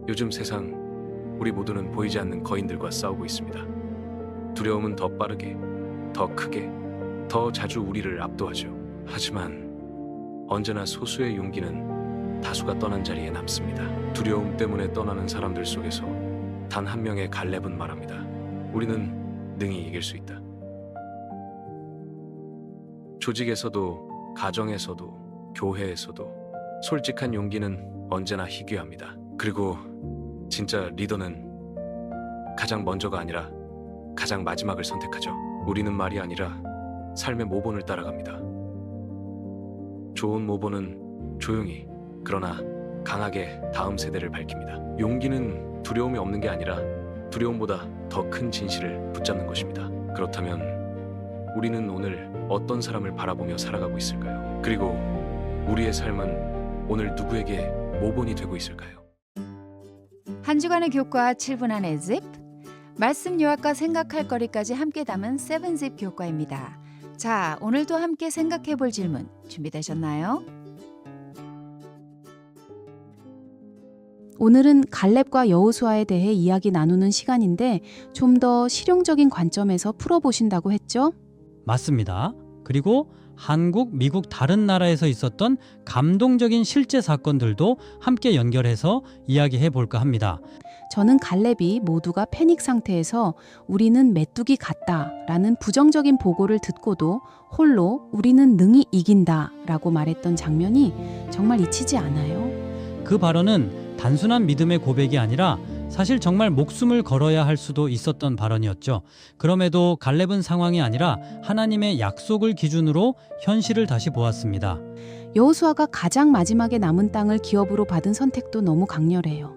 요즘 세상, 우리 모두는 보이지 않는 거인들과 싸우고 있습니다. 두려움은 더 빠르게, 더 크게, 더 자주 우리를 압도하죠. 하지만 언제나 소수의 용기는 다수가 떠난 자리에 남습니다. 두려움 때문에 떠나는 사람들 속에서 단 한 명의 갈렙은 말합니다. 우리는 능히 이길 수 있다. 조직에서도, 가정에서도, 교회에서도 솔직한 용기는 언제나 희귀합니다. 그리고 진짜 리더는 가장 먼저가 아니라 가장 마지막을 선택하죠. 우리는 말이 아니라 삶의 모본을 따라갑니다. 좋은 모본은 조용히, 그러나 강하게 다음 세대를 밝힙니다. 용기는 두려움이 없는 게 아니라 두려움보다 더 큰 진실을 붙잡는 것입니다. 그렇다면 우리는 오늘 어떤 사람을 바라보며 살아가고 있을까요? 그리고 우리의 삶은 오늘 누구에게 모본이 되고 있을까요? 한 주간의 교과 7분 안의 집, 말씀 요약과 생각할 거리까지 함께 담은 7zip 교과입니다. 자, 오늘도 함께 생각해 볼 질문 준비되셨나요? 오늘은 갈렙과 여호수아에 대해 이야기 나누는 시간인데 좀 더 실용적인 관점에서 풀어보신다고 했죠? 맞습니다. 그리고 한국, 미국 다른 나라에서 있었던 감동적인 실제 사건들도 함께 연결해서 이야기해 볼까 합니다. 저는 갈렙이 모두가 패닉 상태에서 우리는 메뚜기 같다라는 부정적인 보고를 듣고도 홀로 우리는 능히 이긴다라고 말했던 장면이 정말 잊히지 않아요. 그 발언은 단순한 믿음의 고백이 아니라 사실 정말 목숨을 걸어야 할 수도 있었던 발언이었죠. 그럼에도 갈렙은 상황이 아니라 하나님의 약속을 기준으로 현실을 다시 보았습니다. 여호수아가 가장 마지막에 남은 땅을 기업으로 받은 선택도 너무 강렬해요.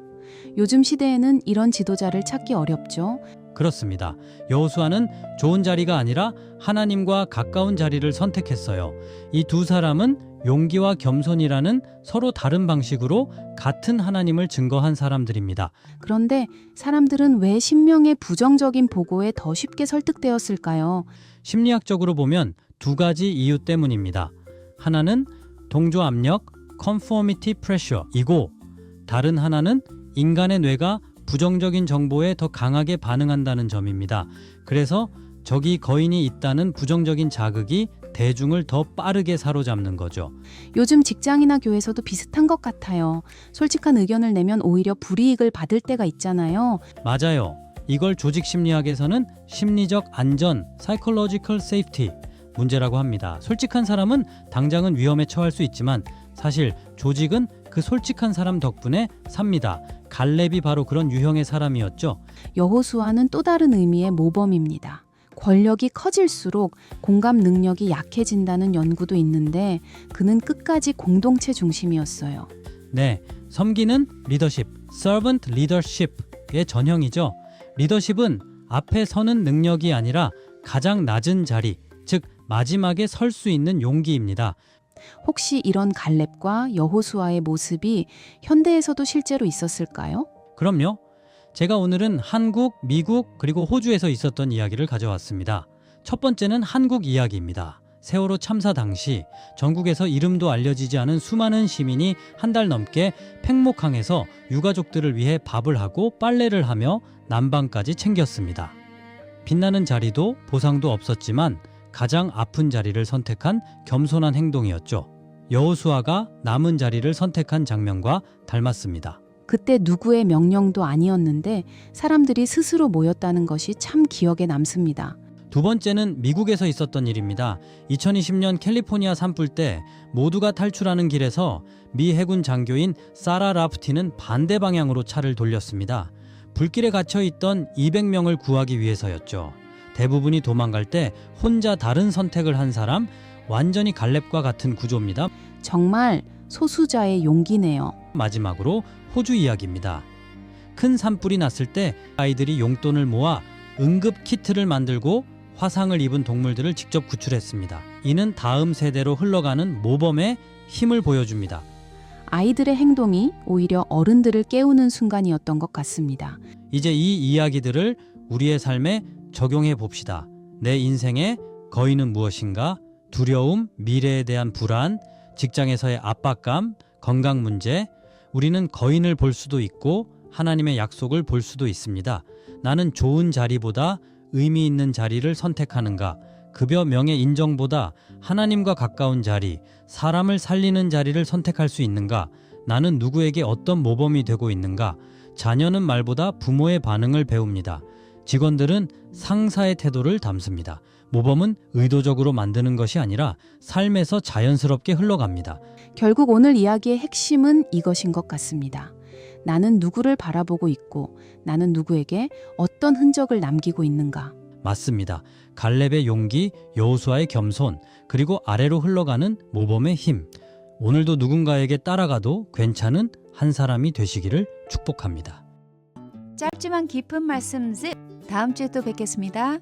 요즘 시대에는 이런 지도자를 찾기 어렵죠. 그렇습니다. 여호수아는 좋은 자리가 아니라 하나님과 가까운 자리를 선택했어요. 이 두 사람은 용기와 겸손이라는 서로 다른 방식으로 같은 하나님을 증거한 사람들입니다. 그런데 사람들은 왜 신명의 부정적인 보고에 더 쉽게 설득되었을까요? 심리학적으로 보면 두 가지 이유 때문입니다. 하나는 동조 압력, conformity pressure이고 다른 하나는 인간의 뇌가 부정적인 정보에 더 강하게 반응한다는 점입니다. 그래서 적이 거인이 있다는 부정적인 자극이 대중을 더 빠르게 사로잡는 거죠. 요즘 직장이나 교회에서도 비슷한 것 같아요. 솔직한 의견을 내면 오히려 불이익을 받을 때가 있잖아요. 맞아요. 이걸 조직 심리학에서는 심리적 안전, psychological safety 문제라고 합니다. 솔직한 사람은 당장은 위험에 처할 수 있지만 사실 조직은 그 솔직한 사람 덕분에 삽니다. 갈렙이 바로 그런 유형의 사람이었죠. 여호수아는 또 다른 의미의 모범입니다. 권력이 커질수록 공감 능력이 약해진다는 연구도 있는데 그는 끝까지 공동체 중심이었어요. 네, 섬기는 리더십, servant leadership의 전형이죠. 리더십은 앞에 서는 능력이 아니라 가장 낮은 자리, 즉 마지막에 설 수 있는 용기입니다. 혹시 이런 갈렙과 여호수아의 모습이 현대에서도 실제로 있었을까요? 그럼요. 제가 오늘은 한국, 미국 그리고 호주에서 있었던 이야기를 가져왔습니다. 첫 번째는 한국 이야기입니다. 세월호 참사 당시 전국에서 이름도 알려지지 않은 수많은 시민이 한 달 넘게 팽목항에서 유가족들을 위해 밥을 하고 빨래를 하며 난방까지 챙겼습니다. 빛나는 자리도 보상도 없었지만 가장 아픈 자리를 선택한 겸손한 행동이었죠. 여호수아가 남은 자리를 선택한 장면과 닮았습니다. 그때 누구의 명령도 아니었는데 사람들이 스스로 모였다는 것이 참 기억에 남습니다. 두 번째는 미국에서 있었던 일입니다. 2020년 캘리포니아 산불 때 모두가 탈출하는 길에서 미 해군 장교인 사라 라프티는 반대 방향으로 차를 돌렸습니다. 불길에 갇혀 있던 200명을 구하기 위해서였죠. 대부분이 도망갈 때 혼자 다른 선택을 한 사람, 완전히 갈렙과 같은 구조입니다. 정말 소수자의 용기네요. 마지막으로 호주 이야기입니다. 큰 산불이 났을 때 아이들이 용돈을 모아 응급 키트를 만들고 화상을 입은 동물들을 직접 구출했습니다. 이는 다음 세대로 흘러가는 모범의 힘을 보여줍니다. 아이들의 행동이 오히려 어른들을 깨우는 순간이었던 것 같습니다. 이제 이 이야기들을 우리의 삶에 적용해 봅시다. 내 인생의 거인은 무엇인가? 두려움, 미래에 대한 불안, 직장에서의 압박감, 건강 문제. 우리는 거인을 볼 수도 있고 하나님의 약속을 볼 수도 있습니다. 나는 좋은 자리보다 의미 있는 자리를 선택하는가? 급여 명예 인정보다 하나님과 가까운 자리, 사람을 살리는 자리를 선택할 수 있는가? 나는 누구에게 어떤 모범이 되고 있는가? 자녀는 말보다 부모의 반응을 배웁니다. 직원들은 상사의 태도를 담습니다. 모범은 의도적으로 만드는 것이 아니라 삶에서 자연스럽게 흘러갑니다. 결국 오늘 이야기의 핵심은 이것인 것 같습니다. 나는 누구를 바라보고 있고 나는 누구에게 어떤 흔적을 남기고 있는가? 맞습니다. 갈렙의 용기, 여호수아의 겸손, 그리고 아래로 흘러가는 모범의 힘. 오늘도 누군가에게 따라가도 괜찮은 한 사람이 되시기를 축복합니다. 짧지만 깊은 말씀 집. 다음 주에 또 뵙겠습니다.